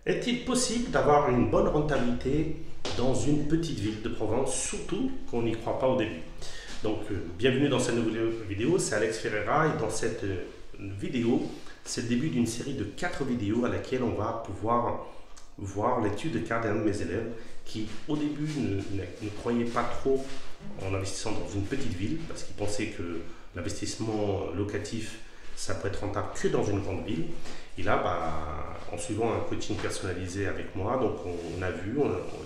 Est-il possible d'avoir une bonne rentabilité dans une petite ville de Provence, surtout qu'on n'y croit pas au début? Donc, bienvenue dans cette nouvelle vidéo, c'est Alex Ferreira et dans cette vidéo, c'est le début d'une série de 4 vidéos à laquelle on va pouvoir voir l'étude de cas d'un de mes élèves qui, au début, ne croyait pas trop en investissant dans une petite ville parce qu'il pensait que l'investissement locatif, ça peut être rentable que dans une grande ville. Et là, en suivant un coaching personnalisé avec moi, donc on a vu,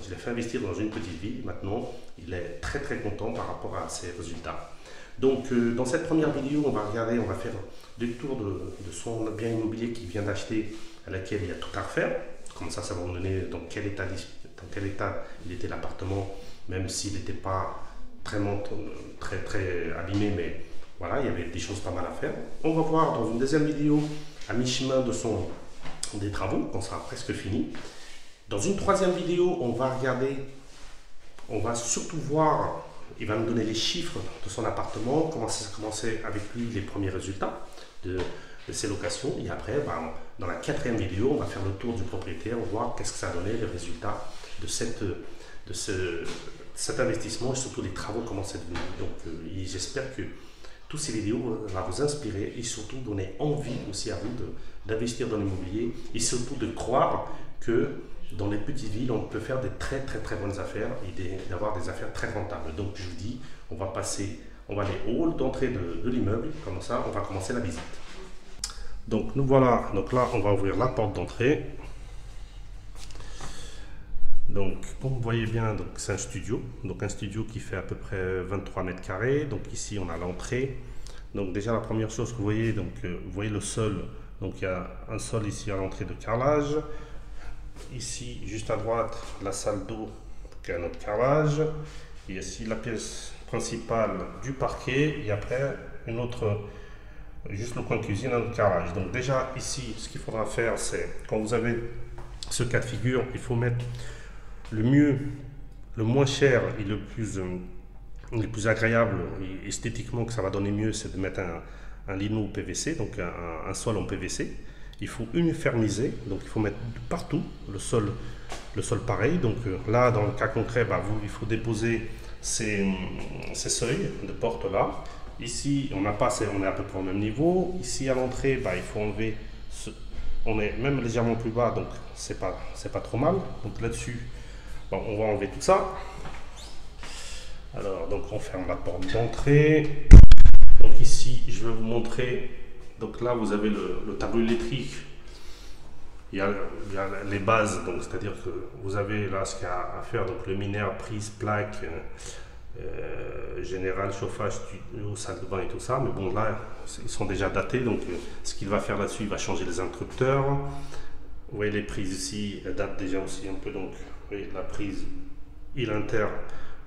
il a fait investir dans une petite ville. Maintenant, il est très très content par rapport à ses résultats. Donc, dans cette première vidéo, on va faire des tours de son bien immobilier qu'il vient d'acheter, à laquelle il y a tout à refaire. Comme ça va me donner dans quel état il était l'appartement, même s'il n'était pas très abîmé, mais voilà, il y avait des choses pas mal à faire. On va voir dans une deuxième vidéo, à mi-chemin des travaux, quand ça sera presque fini. Dans une troisième vidéo, on va surtout voir, il va me donner les chiffres de son appartement, comment ça a commencé avec lui, les premiers résultats de ses locations. Et après, dans la quatrième vidéo, on va faire le tour du propriétaire, on va voir qu'est-ce que ça a donné, les résultats de cet investissement et surtout les travaux, comment c'est devenu. Donc, j'espère que toutes ces vidéos vont vous inspirer et surtout donner envie aussi à vous d'investir dans l'immobilier et surtout de croire que dans les petites villes, on peut faire des très bonnes affaires et d'avoir des affaires très rentables. Donc, je vous dis, on va aller au hall d'entrée de l'immeuble, comme ça, on va commencer la visite. Donc nous voilà, donc là on va ouvrir la porte d'entrée. Donc comme vous voyez bien, c'est un studio, donc un studio qui fait à peu près 23 mètres carrés. Donc ici on a l'entrée. Donc déjà la première chose que vous voyez, vous voyez le sol, donc il y a un sol ici à l'entrée de carrelage. Ici juste à droite la salle d'eau qui a un autre carrelage. Et ici la pièce principale du parquet et après une autre. Juste le coin cuisine, un carrelage. Donc déjà ici, ce qu'il faudra faire, c'est quand vous avez ce cas de figure, il faut mettre le moins cher et le plus agréable et esthétiquement que ça va donner mieux, c'est de mettre un lino PVC, donc un sol en PVC. Il faut uniformiser, donc il faut mettre partout le sol pareil. Donc là, dans le cas concret, il faut déposer ces seuils de porte là. Ici, on est à peu près au même niveau. Ici, à l'entrée, il faut enlever. On est même légèrement plus bas, donc c'est pas trop mal. Donc là-dessus, on va enlever tout ça. Alors, donc on ferme la porte d'entrée. Donc ici, je vais vous montrer. Donc là, vous avez le tableau électrique. Il y a les bases, donc c'est-à-dire que vous avez là ce qu'il y a à faire, donc le luminaire, prise, plaque. Général, chauffage, studio, salle de bain et tout ça, mais bon là ils sont déjà datés, donc ce qu'il va faire là-dessus, il va changer les interrupteurs. Vous voyez les prises ici, elles datent déjà aussi un peu, donc vous voyez la prise et l'inter,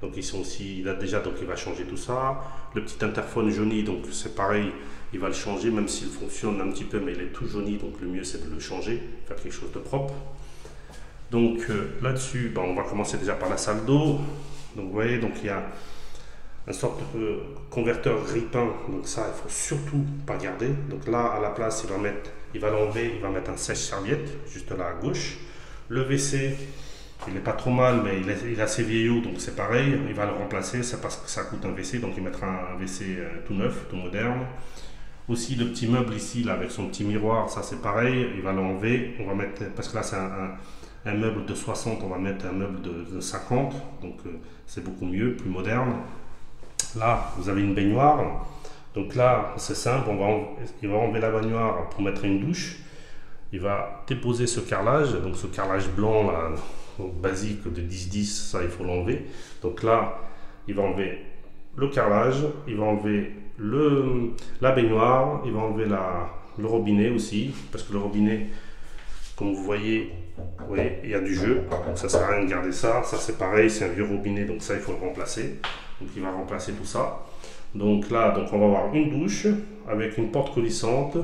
donc ils sont aussi, il date déjà, donc il va changer tout ça. Le petit interphone jauni, donc c'est pareil, il va le changer, même s'il fonctionne un petit peu, mais il est tout jauni, donc le mieux c'est de le changer, faire quelque chose de propre. Donc là-dessus, on va commencer déjà par la salle d'eau. Donc vous voyez, donc il y a une sorte de converteur Ripin, donc ça il faut surtout pas garder. Donc là à la place il va l'enlever, il va mettre un sèche-serviette juste là à gauche. Le WC, il n'est pas trop mal, mais il est assez vieillot, donc c'est pareil, il va le remplacer, c'est parce que ça coûte un WC, donc il mettra un WC tout neuf, tout moderne. Aussi le petit meuble ici là avec son petit miroir, ça c'est pareil, il va l'enlever, on va mettre, parce que là c'est un meuble de 60, on va mettre un meuble de 50, donc c'est beaucoup mieux, plus moderne. Là, vous avez une baignoire, donc là, c'est simple, il va enlever la baignoire pour mettre une douche. Il va déposer ce carrelage, donc ce carrelage blanc là, basique de 10-10, ça il faut l'enlever. Donc là, il va enlever le carrelage, il va enlever la baignoire, il va enlever le robinet aussi, parce que le robinet, comme vous voyez, il y a du jeu, donc ça sert à rien de garder ça. Ça c'est pareil, c'est un vieux robinet, donc ça il faut le remplacer. Donc il va remplacer tout ça. Donc là, on va avoir une douche avec une porte coulissante,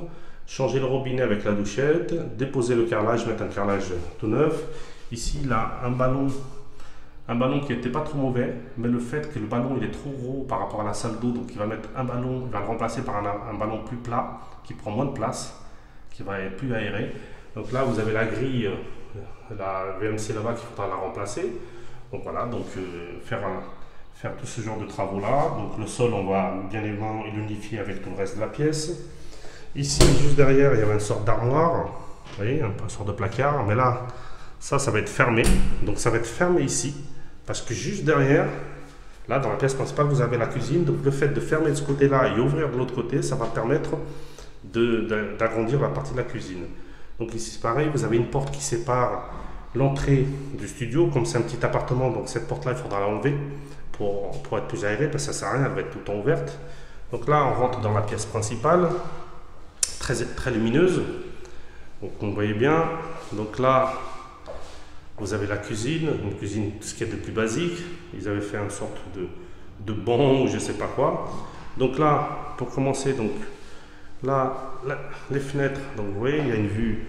changer le robinet avec la douchette, déposer le carrelage, mettre un carrelage tout neuf. Ici, là, un ballon qui n'était pas trop mauvais, mais le fait que le ballon il est trop gros par rapport à la salle d'eau, donc il va mettre un ballon, il va le remplacer par un ballon plus plat, qui prend moins de place, qui va être plus aéré. Donc là, vous avez la grille la VMC là-bas qu'il faudra la remplacer. Donc voilà, donc faire tout ce genre de travaux là. Donc le sol, on va bien évidemment l'unifier avec tout le reste de la pièce. Ici, juste derrière, il y avait une sorte d'armoire, vous voyez, une sorte de placard, mais là, ça va être fermé. Donc ça va être fermé ici, parce que juste derrière, là, dans la pièce principale, vous avez la cuisine. Donc le fait de fermer de ce côté-là et ouvrir de l'autre côté, ça va permettre d'agrandir la partie de la cuisine. Donc ici, c'est pareil, vous avez une porte qui sépare l'entrée du studio. Comme c'est un petit appartement, donc cette porte-là, il faudra l'enlever pour être plus aérée, parce que ça ne sert à rien, elle va être tout le temps ouverte. Donc là, on rentre dans la pièce principale, très lumineuse. Donc vous voyez bien. Donc là, vous avez la cuisine, une cuisine, ce qui est de plus basique. Ils avaient fait une sorte de banc ou je ne sais pas quoi. Donc là, pour commencer, donc là, les fenêtres, donc vous voyez, il y a une vue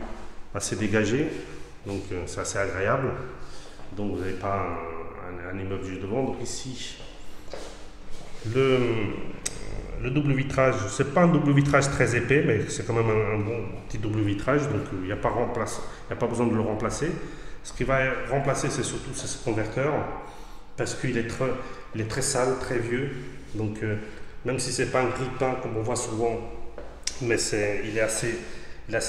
assez dégagée. Donc c'est assez agréable. Donc vous n'avez pas un immeuble juste devant. Donc ici, le double vitrage, c'est pas un double vitrage très épais, mais c'est quand même un bon petit double vitrage. Donc il n'y a pas besoin de le remplacer. Ce qui va remplacer, c'est surtout ce converteur, parce qu'il est très sale, très vieux. Donc même si c'est pas un grille-pain comme on voit souvent, mais il est assez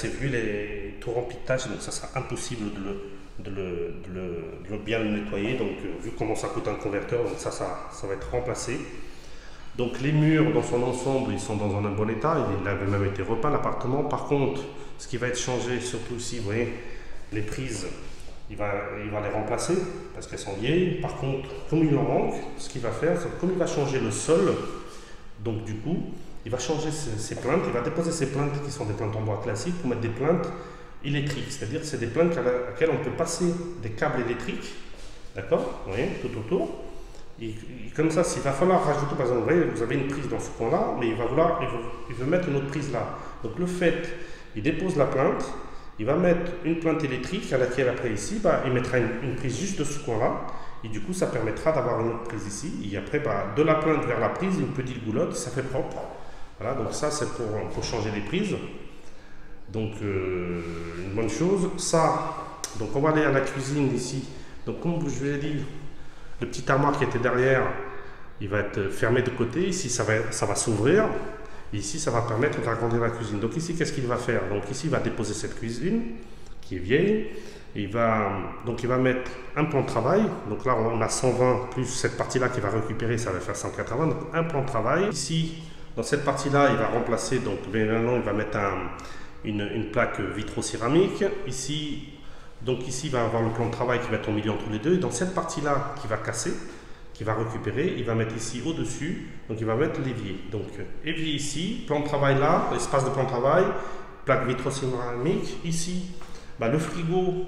vieux, il est tout rempli de taches, donc ça sera impossible de bien le nettoyer. Donc vu comment ça coûte un converteur, donc ça va être remplacé. Donc les murs dans son ensemble, ils sont dans un bon état, il avait même été repeint l'appartement. Par contre, ce qui va être changé, surtout ici, vous voyez, les prises, il va les remplacer parce qu'elles sont vieilles. Par contre, comme il en manque, ce qu'il va faire, c'est comme il va changer le sol, donc du coup, il va changer ses plaintes, il va déposer ses plaintes qui sont des plaintes en bois classiques pour mettre des plaintes électriques, c'est-à-dire que c'est des plaintes à laquelle on peut passer des câbles électriques, d'accord, vous voyez, tout autour. Et comme ça, s'il va falloir rajouter, par exemple, vous voyez, vous avez une prise dans ce coin-là, mais il veut mettre une autre prise là. Donc le fait, il dépose la plainte, il va mettre une plainte électrique à laquelle après ici, il mettra une prise juste de ce coin-là, et du coup ça permettra d'avoir une autre prise ici, et après de la plainte vers la prise, une petite goulotte, ça fait propre. Voilà, donc ça c'est pour changer les prises. Donc une bonne chose. Ça, donc on va aller à la cuisine ici. Donc comme je vous ai dit, le petit armoire qui était derrière, il va être fermé de côté, ici ça va s'ouvrir. Ici, ça va permettre d'agrandir la cuisine. Donc ici, qu'est-ce qu'il va faire? Donc ici, il va déposer cette cuisine qui est vieille. Il va mettre un plan de travail. Donc là, on a 120 plus cette partie-là qui va récupérer, ça va faire 180. Donc un plan de travail. Ici, dans cette partie-là, il va remplacer, donc maintenant, il va mettre une plaque vitro-céramique. Ici, il va avoir le plan de travail qui va être au milieu entre les deux. Et dans cette partie-là qui va casser, qui va récupérer, il va mettre ici au-dessus, donc il va mettre l'évier. Donc évier ici, plan de travail là, espace de plan de travail, plaque vitrocéramique. Ici, le frigo,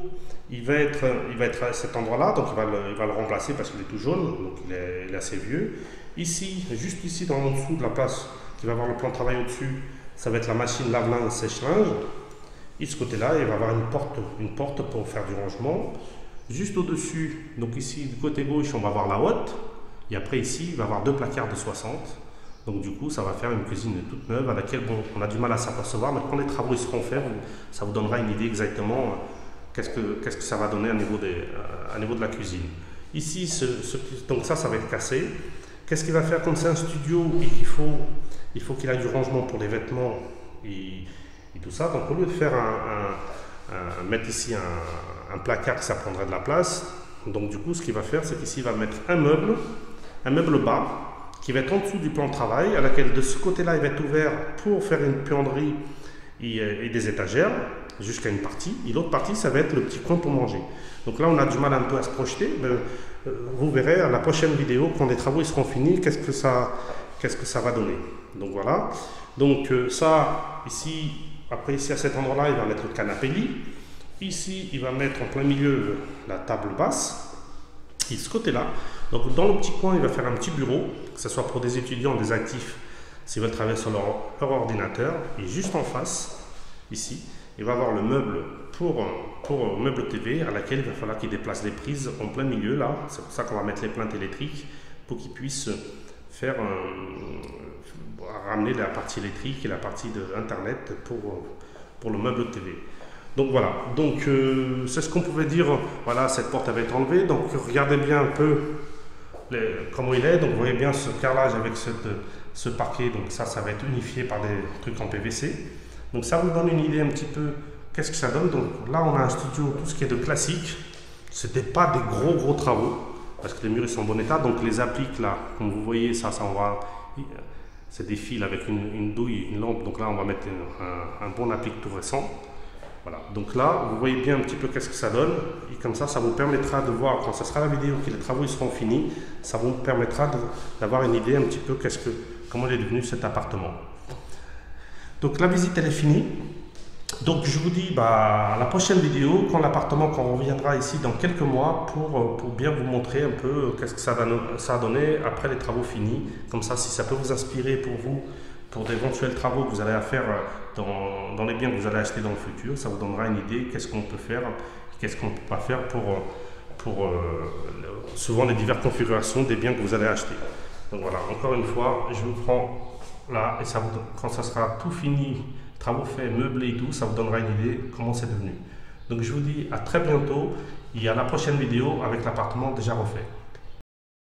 il va être à cet endroit-là, donc il va le remplacer parce qu'il est tout jaune, donc il est assez vieux. Ici, juste ici, en dessous de la place qui va avoir le plan de travail au-dessus, ça va être la machine lave-linge, sèche-linge. Et de ce côté-là, il va avoir une porte pour faire du rangement. Juste au-dessus, donc ici du côté gauche, on va avoir la hotte. Et après ici, il va y avoir deux placards de 60. Donc du coup, ça va faire une cuisine toute neuve à laquelle on a du mal à s'apercevoir. Mais quand les travaux seront faits, ça vous donnera une idée exactement qu'est-ce que ça va donner à niveau de la cuisine. Ici, donc ça va être cassé. Qu'est-ce qu'il va faire comme c'est un studio et qu'il faut qu'il ait du rangement pour les vêtements et tout ça. Donc au lieu de faire mettre ici un placard, ça prendrait de la place. Donc du coup, ce qu'il va faire, c'est qu'ici, il va mettre un meuble bas, qui va être en dessous du plan de travail, à laquelle de ce côté-là, il va être ouvert pour faire une buanderie et des étagères, jusqu'à une partie. Et l'autre partie, ça va être le petit coin pour manger. Donc là, on a du mal un peu à se projeter. Mais, vous verrez à la prochaine vidéo, quand les travaux seront finis, qu'est-ce que ça va donner. Donc voilà. Donc ça, ici, après ici, à cet endroit-là, il va mettre le canapé lit. Ici, il va mettre en plein milieu la table basse. Et de ce côté-là, donc dans le petit coin, il va faire un petit bureau, que ce soit pour des étudiants, des actifs, s'ils veulent travailler sur leur ordinateur. Et juste en face, ici, il va avoir le meuble pour meuble TV, à laquelle il va falloir qu'il déplace les prises en plein milieu, là. C'est pour ça qu'on va mettre les plaintes électriques, pour qu'ils puissent ramener la partie électrique et la partie de Internet pour le meuble TV. Donc voilà, donc c'est ce qu'on pouvait dire. Voilà, cette porte avait été enlevée, donc regardez bien un peu comment il est. Donc vous voyez bien ce carrelage avec ce parquet, donc ça va être unifié par des trucs en PVC. Donc ça vous donne une idée un petit peu qu'est-ce que ça donne. Donc là on a un studio, tout ce qui est de classique. C'était pas des gros travaux, parce que les murs ils sont en bon état. Donc les appliques là, comme vous voyez, ça on va... C'est des fils avec une douille, une lampe. Donc là on va mettre un bon applique tout récent. Voilà, donc là, vous voyez bien un petit peu qu'est-ce que ça donne, et comme ça vous permettra de voir, quand ça sera la vidéo, que les travaux ils seront finis, ça vous permettra d'avoir une idée un petit peu comment il est devenu cet appartement. Donc la visite elle est finie, donc je vous dis à la prochaine vidéo, quand on reviendra ici dans quelques mois pour bien vous montrer un peu qu'est-ce que ça a donné après les travaux finis, comme ça si ça peut vous inspirer pour vous, pour d'éventuels travaux que vous allez faire dans les biens que vous allez acheter dans le futur, ça vous donnera une idée qu'est-ce qu'on peut faire, qu'est-ce qu'on ne peut pas faire pour souvent les diverses configurations des biens que vous allez acheter. Donc voilà, encore une fois, je vous prends là et quand ça sera tout fini, travaux faits, meublés et tout, ça vous donnera une idée comment c'est devenu. Donc je vous dis à très bientôt et à la prochaine vidéo avec l'appartement déjà refait.